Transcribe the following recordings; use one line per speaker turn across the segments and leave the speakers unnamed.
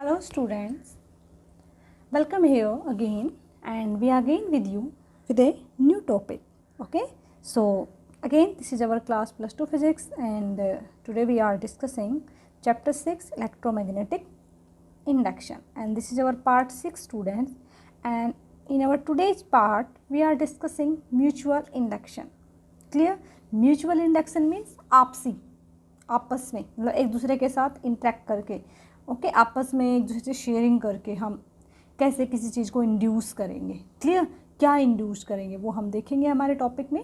Hello students, welcome here again and we are again with you with a new topic. Okay, so again this is our class plus 2 physics and today we are discussing chapter 6 electromagnetic induction and this is our part 6 students, and in our today's part we are discussing mutual induction. Clear? Mutual induction means आपस में मतलब एक दूसरे के साथ interact करके okay आपस में एक दूसरे से शेयरिंग करके हम कैसे किसी चीज़ को इंड्यूस करेंगे। क्लियर? क्या इंड्यूस करेंगे वो हम देखेंगे हमारे टॉपिक में।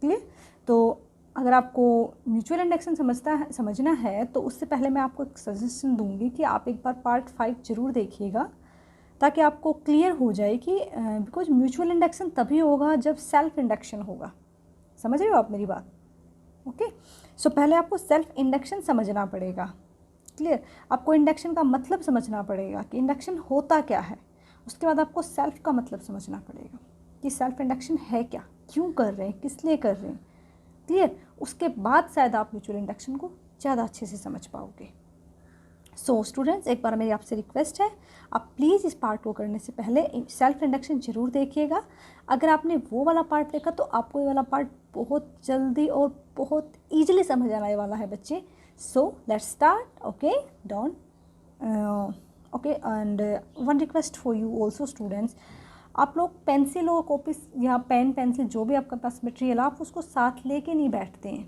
क्लियर? तो अगर आपको म्यूचुअल इंडक्शन समझना है तो उससे पहले मैं आपको एक सजेशन दूंगी कि आप एक बार पार्ट 5 जरूर देखिएगा ताकि आपको क्लियर हो जाए कि बिकॉज म्यूचुअल इंडक्शन तभी होगा जब सेल्फ इंडक्शन होगा। समझ रहे हो आप मेरी बात? ओके, सो पहले आपको सेल्फ इंडक्शन समझना पड़ेगा। क्लियर? आपको इंडक्शन का मतलब समझना पड़ेगा कि इंडक्शन होता क्या है। उसके बाद आपको सेल्फ का मतलब समझना पड़ेगा कि सेल्फ इंडक्शन है क्या, क्यों कर रहे हैं, किस लिए कर रहे हैं। क्लियर? उसके बाद शायद आप म्यूचुअल इंडक्शन को ज़्यादा अच्छे से समझ पाओगे। सो स्टूडेंट्स, एक बार मेरी आपसे रिक्वेस्ट है, आप प्लीज़ इस पार्ट को करने से पहले सेल्फ इंडक्शन ज़रूर देखिएगा। अगर आपने वो वाला पार्ट देखा तो आपको ये वाला पार्ट बहुत जल्दी और बहुत ईजिली समझ आने वाला है बच्चे। So let's start. Okay, don't okay, and one request for you also students, आप लोग पेंसिल और कॉपी या पेन पेंसिल जो भी आपके पास मटेरियल आप उसको साथ लेके नहीं बैठते हैं।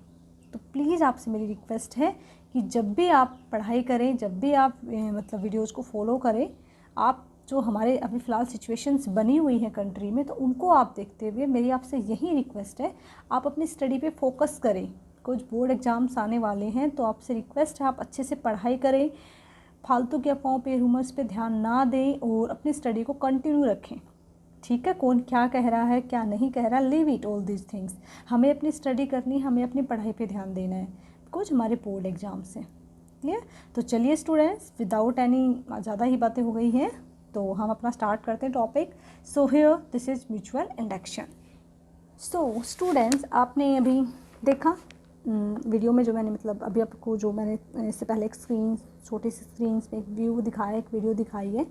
तो प्लीज़ आपसे मेरी रिक्वेस्ट है कि जब भी आप पढ़ाई करें, जब भी आप मतलब वीडियोज़ को फॉलो करें, आप जो हमारे अभी फ़िलहाल सिचुएशंस बनी हुई हैं कंट्री में तो उनको आप देखते हुए मेरी आपसे यही रिक्वेस्ट है, आप अपनी स्टडी पे फोकस करें। कुछ बोर्ड एग्ज़ाम्स आने वाले हैं तो आपसे रिक्वेस्ट है आप अच्छे से पढ़ाई करें, फालतू के अफवाहों पे, रूमर्स पे ध्यान ना दें और अपनी स्टडी को कंटिन्यू रखें। ठीक है? कौन क्या कह रहा है, क्या नहीं कह रहा, leave it all this things. हमें अपनी स्टडी करनी, हमें अपनी पढ़ाई पे ध्यान देना है, कुछ हमारे बोर्ड एग्ज़ाम्स हैं। क्लियर? तो चलिए स्टूडेंट्स, विदाउट एनी ज़्यादा ही बातें हो गई हैं तो हम अपना स्टार्ट करते हैं topic. So here this is mutual induction. So students, आपने अभी देखा वीडियो में जो मैंने मतलब अभी आपको जो मैंने इससे पहले एक स्क्रीन, छोटी सी स्क्रीन में एक व्यू दिखाया, एक वीडियो दिखाई है,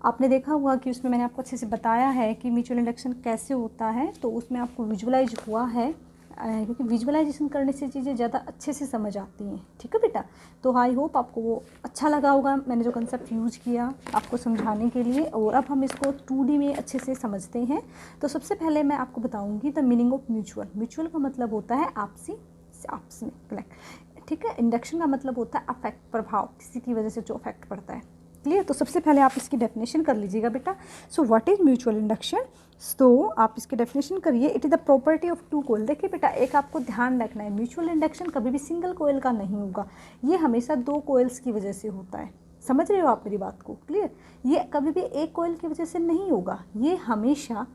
आपने देखा हुआ कि उसमें मैंने आपको अच्छे से बताया है कि म्यूचुअल इंडक्शन कैसे होता है। तो उसमें आपको विजुअलाइज हुआ है क्योंकि विजुअलाइजेशन करने से चीज़ें ज़्यादा अच्छे से समझ आती हैं। ठीक है बेटा? तो आई होप आपको वो अच्छा लगा होगा, मैंने जो कंसेप्ट यूज़ किया आपको समझाने के लिए। और अब हम इसको 2D में अच्छे से समझते हैं। तो सबसे पहले मैं आपको बताऊंगी the meaning of mutual. Mutual का मतलब होता है आपसी में कनेक्ट। ठीक है? इंडक्शन का मतलब होता है अफेक्ट, प्रभाव, किसी की वजह से जो अफेक्ट पड़ता है। क्लियर? तो सबसे पहले आप इसकी डेफिनेशन कर लीजिएगा बेटा। So what is mutual induction? तो आप इसकी डेफिनेशन करिए। It is the property of two coil. देखिए बेटा, एक आपको ध्यान रखना है, म्यूचुअल इंडक्शन कभी भी सिंगल कोयल का नहीं होगा, ये हमेशा दो कोयल्स की वजह से होता है। समझ रहे हो आप मेरी बात को? क्लियर? ये कभी भी एक कोयल की वजह से नहीं होगा, ये हमेशा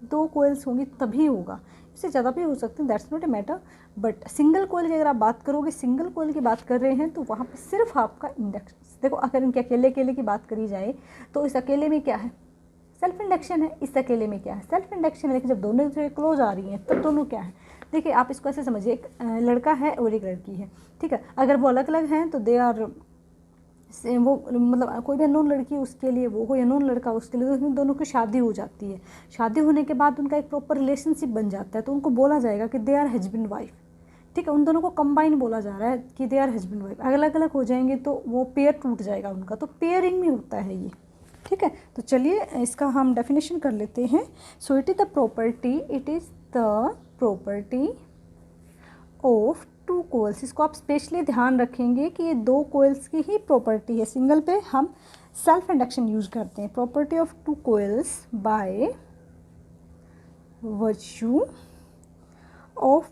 दो कोयल्स होंगी तभी होगा। इससे ज़्यादा भी हो सकते हैं, that's not a matter. But single coil की अगर आप बात करोगे, सिंगल कोयल की बात कर रहे हैं तो वहाँ पे सिर्फ आपका इंडक्शन। देखो, अगर इनके अकेले की बात करी जाए तो इस अकेले में क्या है? सेल्फ इंडक्शन है। इस अकेले में क्या है? सेल्फ इंडक्शन है। लेकिन जब दोनों से क्लोज आ रही हैं तब दोनों क्या है? देखिए, आप इसको ऐसे समझिए, एक लड़का है और एक लड़की है। ठीक है? अगर वो अलग अलग हैं तो दे आर वो मतलब कोई भी अननोन लड़की उसके लिए, वो कोई अननोन लड़का उसके लिए, तो दोनों की शादी हो जाती है। शादी होने के बाद उनका एक प्रॉपर रिलेशनशिप बन जाता है तो उनको बोला जाएगा कि दे आर हस्बैंड वाइफ। ठीक है? उन दोनों को कंबाइन बोला जा रहा है कि दे आर हस्बैंड वाइफ। अलग अलग हो जाएंगे तो वो पेयर टूट जाएगा उनका, तो पेयरिंग में होता है ये। ठीक है? तो चलिए इसका हम डेफिनेशन कर लेते हैं। So it is the property of two coils. इसको आप स्पेशली ध्यान रखेंगे कि ये दो कोयल्स की ही प्रॉपर्टी है। सिंगल पे हम सेल्फ इंडक्शन यूज करते हैं। Property of two coils by virtue of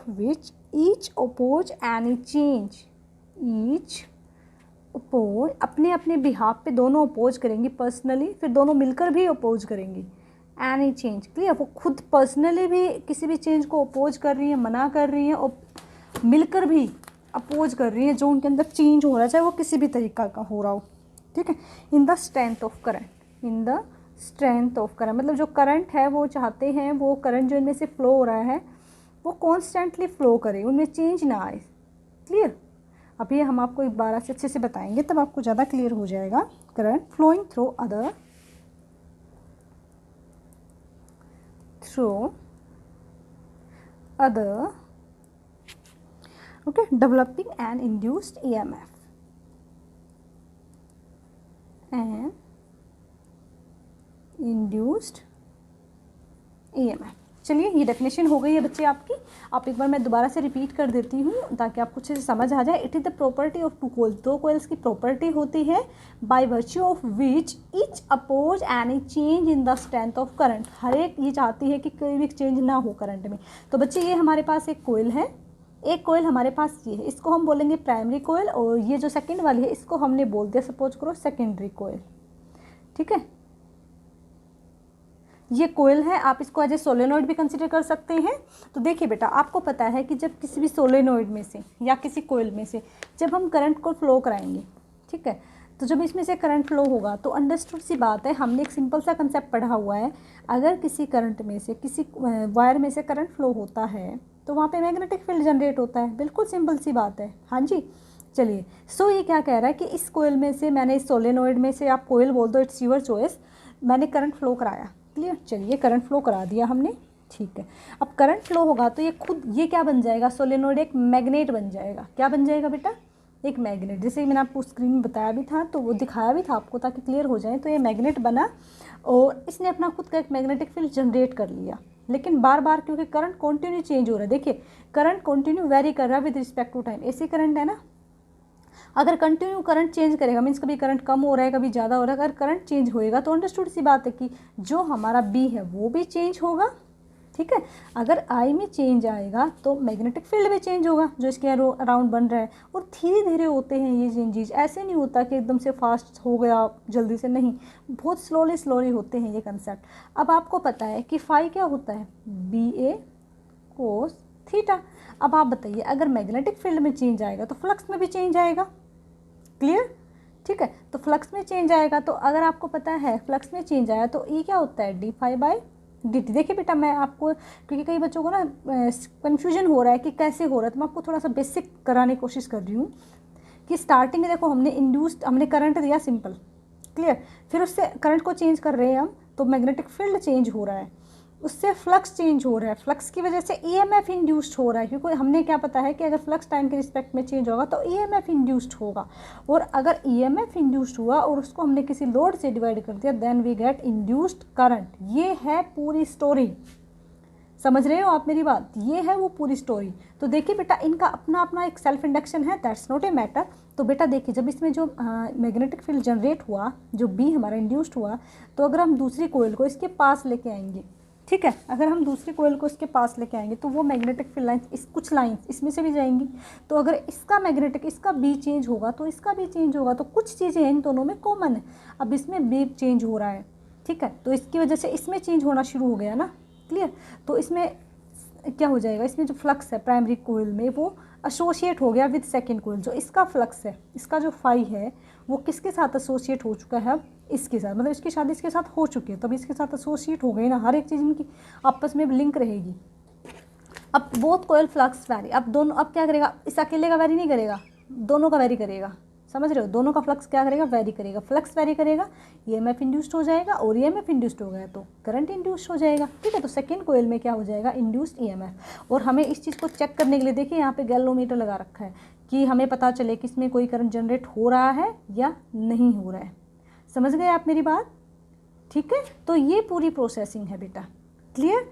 which each oppose any change. Each oppose अपने अपने बिहाफ पे दोनों अपोज करेंगी पर्सनली, फिर दोनों मिलकर भी अपोज करेंगी एनी चेंज। क्लियर? वो खुद पर्सनली भी किसी भी चेंज को अपोज कर रही हैं, मना कर रही हैं, और मिलकर भी अपोज कर रही हैं जो उनके अंदर चेंज हो रहा है, चाहे वो किसी भी तरीका का हो रहा हो। ठीक है? इन द स्ट्रेंथ ऑफ करंट, मतलब जो करंट है वो चाहते हैं वो करंट जो इनमें से फ्लो हो रहा है वो कॉन्स्टेंटली फ्लो करे, उनमें चेंज ना आए। क्लियर? अभी हम आपको एक बार से अच्छे से बताएंगे, तब आपको ज़्यादा क्लियर हो जाएगा। Current flowing through other okay, developing an induced EMF and induced EMF। चलिए ये डेफिनेशन हो गई है बच्चे आपकी। आप एक बार मैं दोबारा से रिपीट कर देती हूँ ताकि आपको अच्छे से समझ आ जाए। It is the property of two coils, दो कोइल्स की प्रॉपर्टी होती है by virtue of which each oppose any change in the strength of current. हर एक ये चाहती है कि कोई भी चेंज ना हो करंट में। तो बच्चे ये हमारे पास एक कोइल है, एक कोइल हमारे पास ये है, इसको हम बोलेंगे प्राइमरी कोइल, और ये जो सेकेंड वाली है इसको हमने बोल दिया सपोज करो सेकेंडरी कोइल। ठीक है, ये कोयल है, आप इसको एज ए सोलेनोइड भी कंसिडर कर सकते हैं। तो देखिए बेटा, आपको पता है कि जब किसी भी सोलेनोइड में से या किसी कोयल में से जब हम करंट को फ्लो कराएंगे, ठीक है, तो जब इसमें से करंट फ्लो होगा तो अंडरस्टूड सी बात है, हमने एक सिंपल सा कंसेप्ट पढ़ा हुआ है, अगर किसी करंट में से किसी वायर में से करंट फ्लो होता है तो वहाँ पे मैग्नेटिक फील्ड जनरेट होता है। बिल्कुल सिंपल सी बात है। हाँ जी, चलिए। सो ये क्या कह रहा है कि इस कोयल में से, मैंने इस सोलेनोइड में से, आप कोयल बोल दो, इट्स यूर चॉइस, मैंने करंट फ्लो कराया। क्लियर, चलिए करंट फ्लो करा दिया हमने, ठीक है। अब करंट फ्लो होगा तो ये खुद ये क्या बन जाएगा, सोलेनोइड एक मैग्नेट बन जाएगा। क्या बन जाएगा बेटा, एक मैग्नेट। जैसे मैंने आपको स्क्रीन में बताया भी था, तो वो दिखाया भी था आपको ताकि क्लियर हो जाए। तो ये मैग्नेट बना और इसने अपना खुद का एक मैग्नेटिक फील्ड जनरेट कर लिया। लेकिन बार बार क्योंकि करंट कंटिन्यू चेंज हो रहा है, देखिए करंट कंटिन्यू वेरी कर रहा है विद रिस्पेक्ट टू टाइम। ऐसे करंट है ना, अगर कंटिन्यू करंट चेंज करेगा मीन्स कभी करंट कम हो रहा है कभी ज़्यादा हो रहा है, अगर करंट चेंज होएगा तो अंडरस्टूड सी बात है कि जो हमारा बी है वो भी चेंज होगा। ठीक है, अगर आई में चेंज आएगा तो मैग्नेटिक फील्ड भी चेंज होगा जो इसके अराउंड बन रहा है। और धीरे धीरे होते हैं ये चेंजेस, ऐसे नहीं होता कि एकदम से फास्ट हो गया जल्दी से, नहीं, बहुत स्लोली होते हैं ये कंसेप्ट। अब आपको पता है कि फाई क्या होता है, बी ए कोस थीटा। अब आप बताइए, अगर मैग्नेटिक फील्ड में चेंज आएगा तो फ्लक्स में भी चेंज आएगा। क्लियर, ठीक है, तो फ्लक्स में चेंज आएगा, तो अगर आपको पता है फ्लक्स में चेंज आया तो ये क्या होता है, d phi by d t. देखिए बेटा, मैं आपको, क्योंकि कई बच्चों को ना कन्फ्यूजन हो रहा है कि कैसे हो रहा है, तो मैं आपको थोड़ा सा बेसिक कराने की कोशिश कर रही हूँ कि स्टार्टिंग में देखो हमने करंट दिया सिंपल, क्लियर, फिर उससे करंट को चेंज कर रहे हैं हम, तो मैग्नेटिक फील्ड चेंज हो रहा है, उससे फ्लक्स चेंज हो रहा है, फ्लक्स की वजह से ईएमएफ इंड्यूस्ड हो रहा है, क्योंकि हमने क्या पता है कि अगर फ्लक्स टाइम के रिस्पेक्ट में चेंज होगा तो ईएमएफ इंड्यूस्ड होगा। और अगर ईएमएफ इंड्यूस्ड हुआ और उसको हमने किसी लोड से डिवाइड कर दिया, then we get induced current. ये है पूरी स्टोरी, समझ रहे हो आप मेरी बात, ये है वो पूरी स्टोरी। तो देखिए बेटा, इनका अपना अपना एक सेल्फ इंडक्शन है, दैट्स नॉट ए मैटर। तो बेटा देखिए, जब इसमें जो मैग्नेटिक फील्ड जनरेट हुआ, जो बी हमारा इंड्यूस्ड हुआ, तो अगर हम दूसरी कोयल को इसके पास लेके आएंगे, ठीक है, अगर हम दूसरी कोयल को इसके पास लेके आएंगे तो वो मैग्नेटिक फील्ड लाइंस, कुछ लाइंस इसमें से भी जाएंगी। तो अगर इसका मैग्नेटिक, इसका बी चेंज होगा तो इसका भी चेंज होगा, तो कुछ चीज़ें इन दोनों में कॉमन है। अब इसमें बी चेंज हो रहा है, ठीक है, तो इसकी वजह से इसमें चेंज होना शुरू हो गया ना, क्लियर। तो इसमें क्या हो जाएगा, इसमें जो फ्लक्स है प्राइमरी कोयल में वो एसोसिएट हो गया विद सेकेंड कोयल। जो इसका फ्लक्स है, इसका जो फाई है, वो किसके साथ एसोसिएट हो चुका है, अब इसके साथ, मतलब इसकी शादी इसके साथ हो चुकी है, तब इसके साथ एसोसिएट हो गई ना, हर एक चीज़ इनकी आपस में लिंक रहेगी। अब बोथ कोयल फ्लक्स वैरी, अब दोनों, अब क्या करेगा, इस अकेले का वैरी नहीं करेगा, दोनों का वैरी करेगा, समझ रहे हो, दोनों का फ्लक्स क्या करेगा, वैरी करेगा, फ्लक्स वैरी करेगा, ईएमएफ इंड्यूस्ड हो जाएगा, और ईएमएफ इंड्यूस्ड हो गया तो करंट इंड्यूस्ड हो जाएगा। ठीक है, तो सेकंड कोयल में क्या हो जाएगा, इंड्यूस्ड ईएमएफ। और हमें इस चीज़ को चेक करने के लिए देखिए यहाँ पे गैल्वोमीटर लगा रखा है कि हमें पता चले कि इसमें कोई करंट जनरेट हो रहा है या नहीं हो रहा है। समझ गए आप मेरी बात, ठीक है। तो ये पूरी प्रोसेसिंग है बेटा, क्लियर।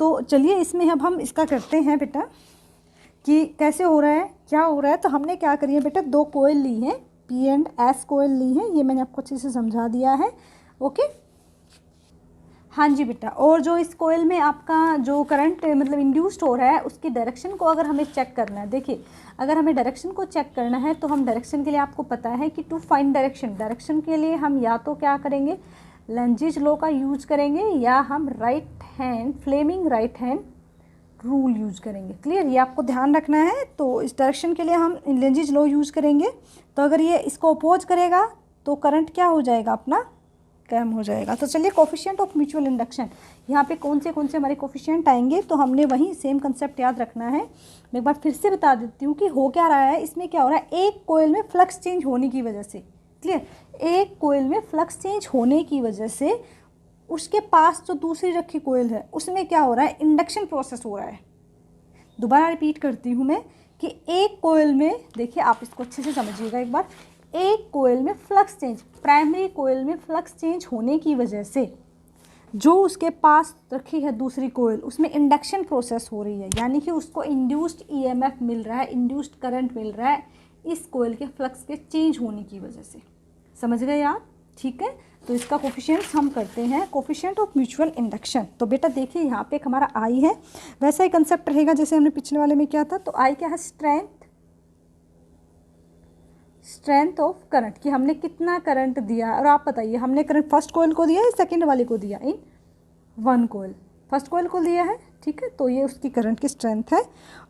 तो चलिए इसमें अब हम इसका करते हैं बेटा कि कैसे हो रहा है, क्या हो रहा है। तो हमने क्या करी है बेटा, दो कोयल ली हैं, पी एंड एस कोयल ली है, ये मैंने आपको अच्छे से समझा दिया है, ओके। हाँ जी बेटा, और जो इस कोयल में आपका जो करंट मतलब इंड्यूस्ड हो रहा है उसकी डायरेक्शन को अगर हमें चेक करना है, देखिए अगर हमें डायरेक्शन को चेक करना है तो हम डायरेक्शन के लिए आपको पता है कि टू फाइंड डायरेक्शन के लिए हम या तो क्या करेंगे, लेंजिज लॉ का यूज करेंगे, या हम Fleming right hand rule use करेंगे। क्लियर, ये आपको ध्यान रखना है। तो इस डायरेक्शन के लिए हम लेंजिज लॉ यूज़ करेंगे। तो अगर ये इसको अपोज करेगा तो करंट क्या हो जाएगा अपना, कम हो जाएगा। तो चलिए कोफिशिएंट ऑफ म्यूचुअल इंडक्शन, यहाँ पे कौन से हमारे कोफिशिएंट आएंगे, तो हमने वही सेम कंसेप्ट याद रखना है। मैं एक बार फिर से बता देती हूँ कि हो क्या रहा है, इसमें क्या हो रहा है, एक कोयल में फ्लक्स चेंज होने की वजह से, क्लियर, एक कोयल में फ्लक्स चेंज होने की वजह से उसके पास जो दूसरी रखी कोयल है उसमें क्या हो रहा है, इंडक्शन प्रोसेस हो रहा है। दोबारा रिपीट करती हूँ मैं कि एक कोयल में, देखिए आप इसको अच्छे से समझिएगा एक बार, एक कोयल में फ्लक्स चेंज, प्राइमरी कोयल में फ्लक्स चेंज होने की वजह से जो उसके पास रखी है दूसरी कोयल उसमें इंडक्शन प्रोसेस हो रही है, यानी कि उसको इंड्यूस्ड ईएमएफ मिल रहा है, इंड्यूस्ड करंट मिल रहा है इस कोयल के फ्लक्स के चेंज होने की वजह से। समझ गए आप? ठीक है, तो इसका कोफिशिएंट्स हम करते हैं कोफिशिएंट ऑफ म्यूचुअल इंडक्शन। तो बेटा देखिए यहाँ पे एक हमारा आई है, वैसा ही कंसेप्ट रहेगा जैसे हमने पिछले वाले में किया था। तो आई क्या है, स्ट्रेंथ ऑफ करंट, कि हमने कितना करंट दिया, और आप बताइए हमने करंट फर्स्ट कोयल को दिया है सेकंड वाले को दिया, इन वन कोयल फर्स्ट कोयल को दिया है, ठीक है, तो ये उसकी करंट की स्ट्रेंथ है।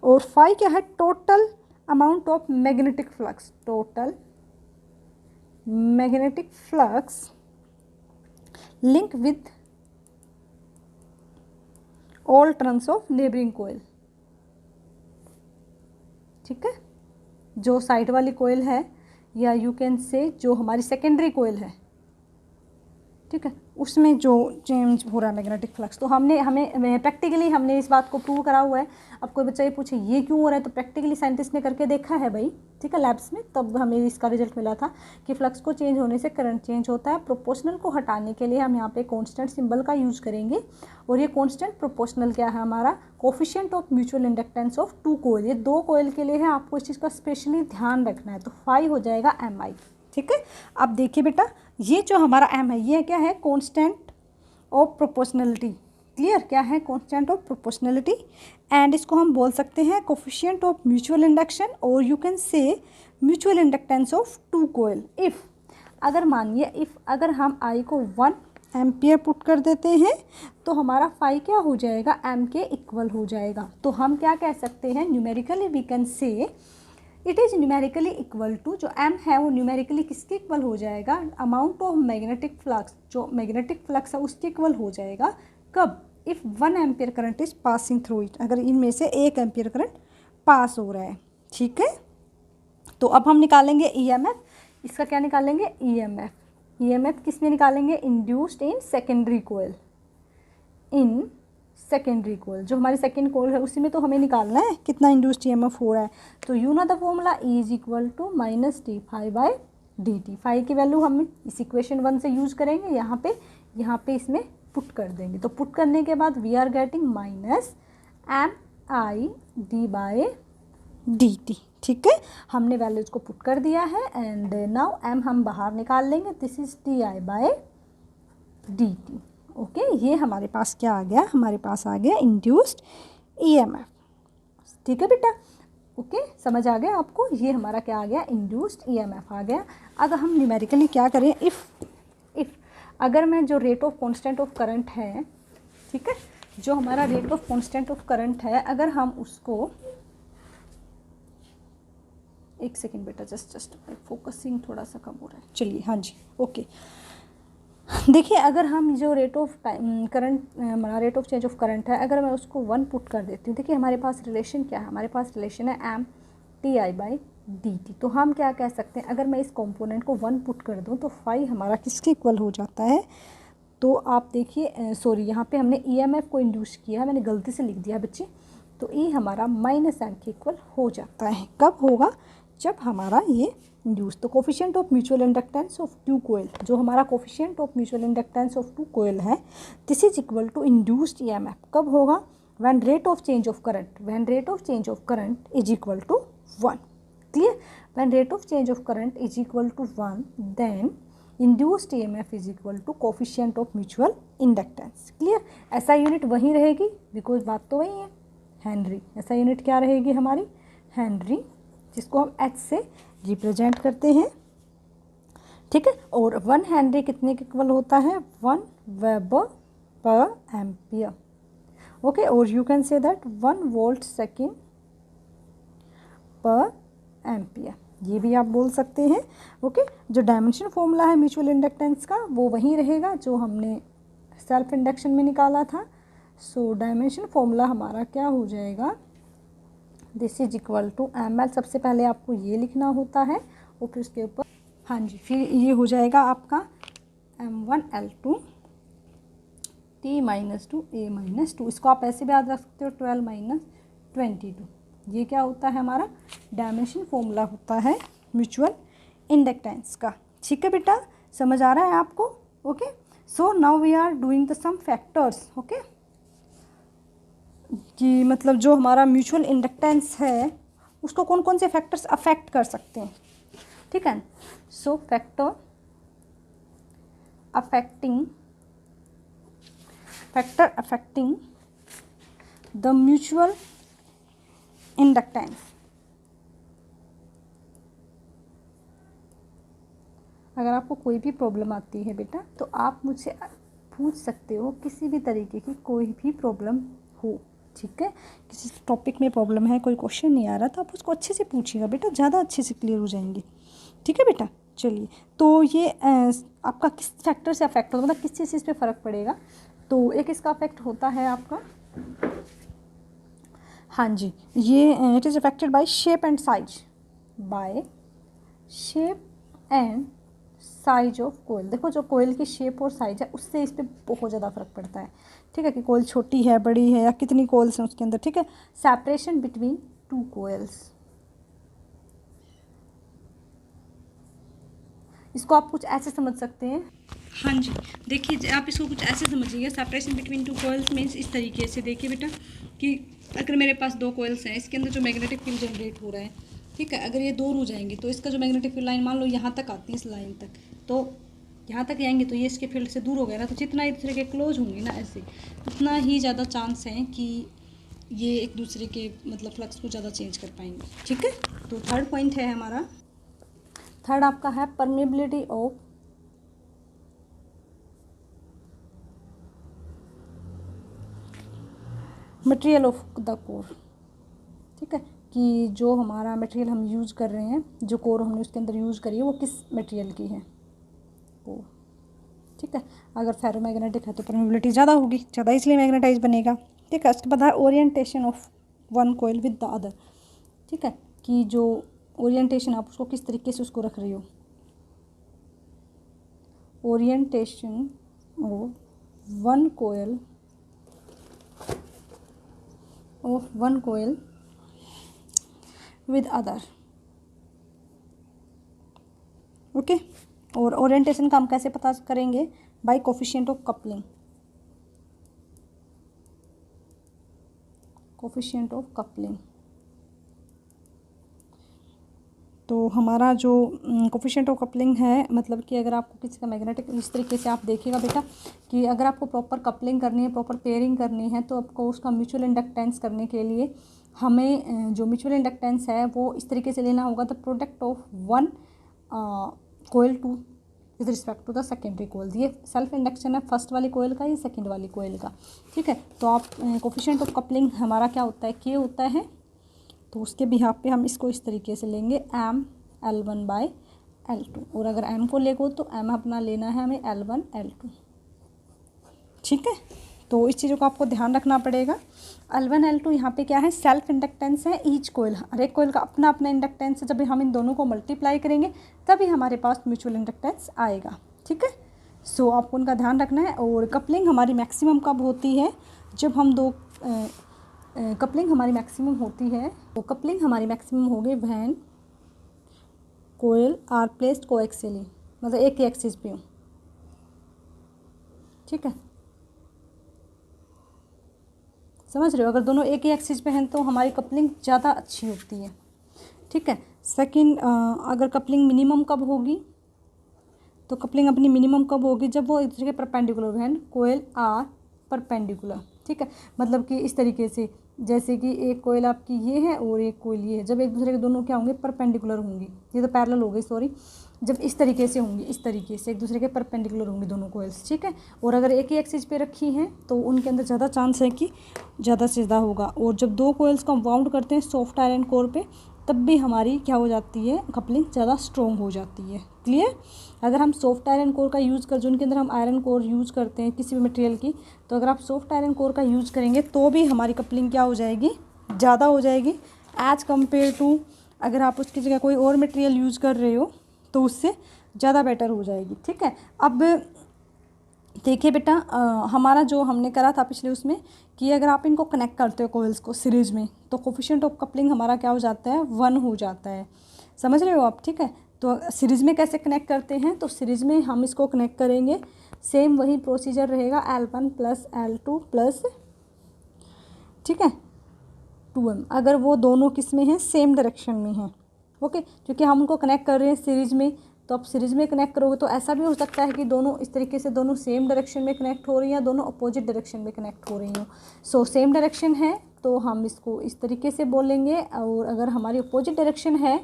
और फाई क्या है, total amount of magnetic flux, total magnetic flux link with all turns of neighbouring coil, ठीक है, जो साइड वाली कोयल है या यू कैन से जो हमारी सेकेंडरी कोयल है, ठीक है, उसमें जो चेंज हो रहा है मैग्नेटिक फ्लक्स। तो हमें प्रैक्टिकली हमने इस बात को प्रूव करा हुआ है। अब कोई बच्चा ये पूछे ये क्यों हो रहा है, तो प्रैक्टिकली साइंटिस्ट ने करके देखा है भाई, ठीक है, लैब्स में, तब हमें इसका रिजल्ट मिला था कि फ्लक्स को चेंज होने से करंट चेंज होता है। प्रोपोर्शनल को हटाने के लिए हम यहाँ पे कांस्टेंट सिंबल का यूज करेंगे, और ये कांस्टेंट प्रोपोर्शनल क्या है हमारा, coefficient of mutual inductance of two coil, ये दो कोयल के लिए है, आपको इस चीज़ का स्पेशली ध्यान रखना है। तो फाई हो जाएगा MI, ठीक है। अब देखिए बेटा, ये जो हमारा M है ये क्या है, कांस्टेंट ऑफ प्रोपोर्शनलिटी, क्लियर, क्या है, कांस्टेंट ऑफ प्रोपोर्शनलिटी, एंड इसको हम बोल सकते हैं कोफिशिएंट ऑफ म्यूचुअल इंडक्शन, और you can say mutual inductance of two coil. If, अगर मानिए अगर हम I को 1 एम्पियर पुट कर देते हैं तो हमारा फाई क्या हो जाएगा, M के इक्वल हो जाएगा। तो हम क्या कह सकते हैं, numerically we can say it is numerically equal to, जो M है वो न्यूमेरिकली किसके इक्वल हो जाएगा, अमाउंट ऑफ मैग्नेटिक फ्लक्स, जो मैग्नेटिक फ्लक्स है उसके इक्वल हो जाएगा। कब, if 1 ampere current is passing through it, अगर इनमें से 1 एम्पियर करंट पास हो रहा है, ठीक है। तो अब हम निकालेंगे EMF, इसका क्या निकालेंगे, EMF किस में निकालेंगे, induced in secondary coil, in secondary coil, जो हमारी सेकेंड कोयल है उसी में तो हमें निकालना है कितना इंड्यूस्ड EMF हो रहा है। तो you know the formula, E is equal to minus d phi by d t. Phi की वैल्यू हम इस इक्वेशन 1 से यूज करेंगे, यहाँ पे इसमें पुट कर देंगे। तो पुट करने के बाद we are getting minus MI d by d t, ठीक है, हमने वैल्यूज को पुट कर दिया है। एंड नाउ M हम बाहर निकाल लेंगे, this is DI by d T. Okay, ये हमारे पास क्या आ गया, हमारे पास आ गया इंड्यूस्ड EMF, ठीक है बेटा। ओके, समझ आ गया आपको, ये हमारा क्या आ गया, इंड्यूस्ड EMF आ गया। अगर हम न्यूमेरिकली क्या करें, इफ़ अगर मैं जो rate of constant of current है, ठीक है, जो हमारा rate of constant of current है, अगर हम उसको, एक सेकेंड बेटा, जस्ट फोकसिंग थोड़ा सा कम हो रहा है, चलिए, हाँ जी, ओके। देखिए, अगर हम जो रेट ऑफ करंट, हमारा rate of change of current है, अगर मैं उसको 1 पुट कर देती हूँ, देखिए हमारे पास रिलेशन क्या है, हमारे पास रिलेशन है MTI बाई dt। तो हम क्या कह सकते हैं, अगर मैं इस कंपोनेंट को 1 पुट कर दूँ तो फाई हमारा किसके इक्वल हो जाता है। तो आप देखिए, सॉरी, यहाँ पे हमने EMF को इंड्यूस किया है, मैंने गलती से लिख दिया बच्चे। तो E हमारा माइनस M के इक्वल हो जाता है। कब होगा, जब हमारा ये इंड्यूस, तो coefficient of mutual inductance of two coil, जो हमारा coefficient of mutual inductance of two coil है, this is equal to induced EMF। कब होगा, when rate of change of current is equal to 1, clear, when rate of change of current is equal to 1, then induced EMF is equal to coefficient of mutual inductance, clear. ऐसा unit वहीं रहेगी, because बात तो वही है, Henry. ऐसा unit क्या रहेगी हमारी, हेनरी, जिसको हम H से रिप्रेजेंट करते हैं, ठीक है। और 1 हेनरी कितने के इक्वल होता है, 1 वेबर पर एम्पियर, ओके। और you can say that 1 volt second पर एम्पियर, ये भी आप बोल सकते हैं। ओके, जो डायमेंशन फॉर्मूला है म्यूचुअल इंडक्टेंस का वो वही रहेगा जो हमने सेल्फ इंडक्शन में निकाला था। सो डायमेंशन फॉर्मूला हमारा क्या हो जाएगा, this is equal to ml, सबसे पहले आपको ये लिखना होता है और फिर उसके ऊपर हाँ जी, फिर ये हो जाएगा आपका m1L2 T minus two A minus 2। इसको आप ऐसे भी याद रख सकते हो 12 माइनस 22। ये क्या होता है, हमारा डायमेंशन फॉर्मूला होता है म्यूचुअल इंडक्टेंस का। ठीक है बेटा, समझ आ रहा है आपको? Okay, so now we are doing the sum factors. Okay, कि मतलब जो हमारा म्यूचुअल इंडक्टेंस है उसको कौन कौन से फैक्टर्स अफेक्ट कर सकते हैं। ठीक है, so factor affecting the mutual inductance. अगर आपको कोई भी प्रॉब्लम आती है बेटा तो आप मुझसे पूछ सकते हो, किसी भी तरीके की कोई भी प्रॉब्लम हो। ठीक है, किसी टॉपिक में प्रॉब्लम है, कोई क्वेश्चन नहीं आ रहा तो आप उसको अच्छे से पूछिएगा बेटा, ज़्यादा अच्छे से क्लियर हो जाएंगे। ठीक है बेटा, चलिए, तो ये आपका किस फैक्टर से अफेक्ट होता है, मतलब किस चीज़ पे फ़र्क पड़ेगा। तो एक इसका अफेक्ट होता है आपका, हाँ जी, ये it is affected by shape and size, by shape and size of coil. देखो जो कोयल की शेप और साइज है उससे इस पर बहुत ज़्यादा फर्क पड़ता है। ठीक है, कि कोयल छोटी है, बड़ी है, या कितनी कोयल्स हैं उसके अंदर। ठीक है, सेपरेशन बिटवीन टू कोयल्स, इसको आप कुछ ऐसे समझ सकते हैं। हाँ जी, देखिए आप इसको कुछ ऐसे समझिएगा, separation between two coils means इस तरीके से। देखिए बेटा कि अगर मेरे पास दो कोयल्स हैं, इसके अंदर जो मैग्नेटिक फील्ड जनरेट हो रहा है, ठीक है, अगर ये दूर हो जाएंगे तो इसका जो मैग्नेटिक फील्ड लाइन मान लो यहाँ तक आती है, इस लाइन तक, तो यहाँ तक आएंगे तो ये इसके फील्ड से दूर हो गया ना, तो जितना एक दूसरे के क्लोज होंगे ना ऐसे, उतना ही ज़्यादा चांस है कि ये एक दूसरे के मतलब फ्लक्स को ज़्यादा चेंज कर पाएंगे। ठीक है, तो थर्ड पॉइंट है हमारा, थर्ड आपका है permeability of material of the core. ठीक है, कि जो हमारा मटेरियल हम यूज़ कर रहे हैं, जो कोर हमने उसके अंदर यूज़ करी है वो किस मटेरियल की है, कोर। ठीक है, अगर फेरोमैग्नेटिक है तो परमेबिलिटी ज़्यादा होगी, ज़्यादा इसलिए मैग्नेटाइज बनेगा। ठीक है, उसके बाद है orientation of one coil with the other. ठीक है, कि जो ओरिएंटेशन आप उसको किस तरीके से उसको रख रही हो, orientation of one coil with other. Okay, और ओरिएंटेशन का हम कैसे पता करेंगे, by coefficient of coupling, coefficient of coupling. तो हमारा जो कोफिशिएंट ऑफ कपलिंग है, मतलब कि अगर आपको किसी का मैग्नेटिक, इस तरीके से आप देखिएगा बेटा कि अगर आपको प्रॉपर कपलिंग करनी है, प्रॉपर पेयरिंग करनी है, तो आपको उसका म्यूचुअल इंडक्टेंस करने के लिए हमें जो म्यूचुअल इंडक्टेंस है वो इस तरीके से लेना होगा, the product of one coil to with respect to the secondary coil. ये सेल्फ इंडक्शन है फर्स्ट वाली कोयल का, ये सेकेंड वाली कोयल का। ठीक है, तो आप कोफिशिएंट ऑफ कपलिंग हमारा क्या होता है, के होता है, तो उसके बिहाफ पे हम इसको इस तरीके से लेंगे M/L1/L2, और अगर M को लेगो तो M अपना लेना है हमें L1/L2। ठीक है, तो इस चीज़ों को आपको ध्यान रखना पड़ेगा। L1/L2 यहाँ पे क्या है, सेल्फ इंडक्टेंस है, ईच कोयल, हर एक कोयल का अपना अपना इंडक्टेंस है। जब हम इन दोनों को मल्टीप्लाई करेंगे तभी हमारे पास म्यूचुअल इंडक्टेंस आएगा। ठीक है, सो आपको उनका ध्यान रखना है। और कपलिंग हमारी मैक्सिमम कब होती है, जब हम दो कपलिंग हमारी मैक्सिमम होती है, तो कपलिंग हमारी मैक्सिमम होगी व्हेन कोयल आर प्लेस्ड कोएक्सियली, मतलब एक ही एक्सिस पे हो। ठीक है, समझ रहे हो, अगर दोनों एक ही एक्सिस पे हैं तो हमारी कपलिंग ज़्यादा अच्छी होती है। ठीक है, सेकंड, अगर कपलिंग मिनिमम कब होगी, तो कपलिंग अपनी मिनिमम कब होगी, जब वो एक दूसरे के perpendicular, when coil are perpendicular. ठीक है, मतलब कि इस तरीके से, जैसे कि एक कोयल आपकी ये है और एक कोयल ये है, जब एक दूसरे के दोनों क्या होंगे, परपेंडिकुलर होंगी, ये तो पैरेलल हो गई सॉरी, जब इस तरीके से होंगी, इस तरीके से एक दूसरे के परपेंडिकुलर होंगी दोनों कोयल्स। ठीक है, और अगर एक ही एक्सिस पे रखी हैं तो उनके अंदर ज़्यादा चांस है कि ज़्यादा से ज़्यादा होगा। और जब दो कोयल्स को हम वाउंड करते हैं सॉफ्ट आयरन कोर पे, तब भी हमारी क्या हो जाती है, कपलिंग ज़्यादा स्ट्रॉन्ग हो जाती है। क्लियर? अगर हम सॉफ्ट आयरन कोर का यूज़ कर, जो उनके अंदर हम आयरन कोर यूज़ करते हैं किसी भी मटेरियल की, तो अगर आप सॉफ्ट आयरन कोर का यूज़ करेंगे तो भी हमारी कपलिंग क्या हो जाएगी, ज़्यादा हो जाएगी एज़ कम्पेयर टू अगर आप उसकी जगह कोई और मटेरियल यूज़ कर रहे हो तो उससे ज़्यादा बेटर हो जाएगी। ठीक है, अब देखिए बेटा, हमारा जो हमने करा था पिछले उसमें कि अगर आप इनको कनेक्ट करते हो कोयल्स को सीरीज में, तो कोफिशिएंट ऑफ कपलिंग हमारा क्या हो जाता है, 1 हो जाता है। समझ रहे हो आप? ठीक है, तो सीरीज में कैसे कनेक्ट करते हैं, तो सीरीज में हम इसको कनेक्ट करेंगे, सेम वही प्रोसीजर रहेगा, L1 प्लस L2 प्लस, ठीक है, 2M, अगर वो दोनों किस में हैं, सेम डायरेक्शन में हैं। ओके, क्योंकि हम उनको कनेक्ट कर रहे हैं सीरीज में, तो आप सीरीज में कनेक्ट करोगे तो ऐसा भी हो सकता है कि दोनों इस तरीके से दोनों सेम डायरेक्शन में कनेक्ट हो रही हैं, दोनों अपोजिट डायरेक्शन में कनेक्ट हो रही हैं। सो सेम डायरेक्शन है तो हम इसको इस तरीके से बोलेंगे, और अगर हमारी अपोजिट डायरेक्शन है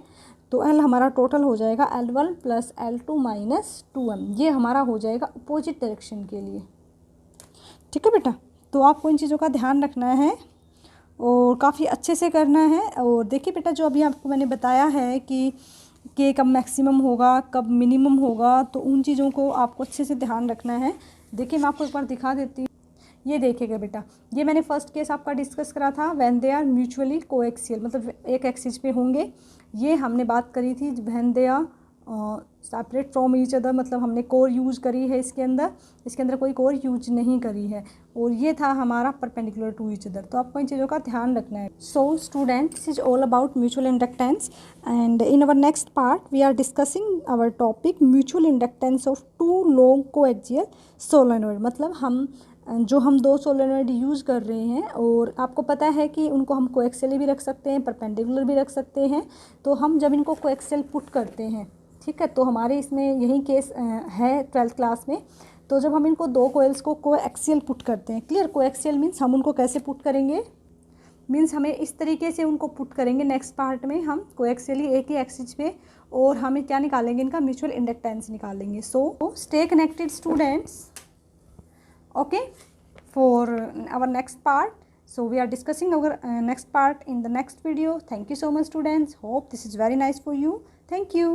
तो L हमारा टोटल हो जाएगा L1 plus L2 minus 2M, ये हमारा हो जाएगा अपोजिट डायरेक्शन के लिए। ठीक है बेटा, तो आपको इन चीज़ों का ध्यान रखना है और काफ़ी अच्छे से करना है। और देखिए बेटा, जो अभी आपको मैंने बताया है कि कब मैक्सिमम होगा कब मिनिमम होगा, तो उन चीज़ों को आपको अच्छे से ध्यान रखना है। देखिए मैं आपको एक बार दिखा देती हूँ, ये देखिएगा बेटा, ये मैंने फर्स्ट केस आपका डिस्कस करा था, when they are mutually coaxial, मतलब एक एक्सिस पे होंगे। ये हमने बात करी थी when they are separate from each other, मतलब हमने कोर यूज़ करी है इसके अंदर कोई कोर यूज नहीं करी है, और ये था हमारा परपेंडिकुलर टू ईच अदर। तो आपको इन चीज़ों का ध्यान रखना है। So student, this is all about mutual inductance, and in our next part we are discussing our topic mutual inductance of 2 long coaxial solenoid. मतलब हम 2 सोलेनॉइड यूज़ कर रहे हैं, और आपको पता है कि उनको हम कोएक्सियल भी रख सकते हैं, परपेंडिकुलर भी रख सकते हैं। तो हम जब इनको कोएक्सियल पुट करते हैं, ठीक है, तो हमारे इसमें यही केस है 12th क्लास में। तो जब हम इनको 2 कोयल्स को कोएक्सियल पुट करते हैं, क्लियर, कोएक्सियल मीन्स हम उनको कैसे पुट करेंगे, मीन्स हमें इस तरीके से उनको पुट करेंगे। नेक्स्ट पार्ट में हम कोएक्सियली एक ही एक्सिस पे, और हमें क्या निकालेंगे, इनका म्यूचुअल इंडक्टेंस निकालेंगे। So stay connected students, okay, for our next part. So we are discussing our next part in the next video. Thank you so much students, hope this is very nice for you. Thank you.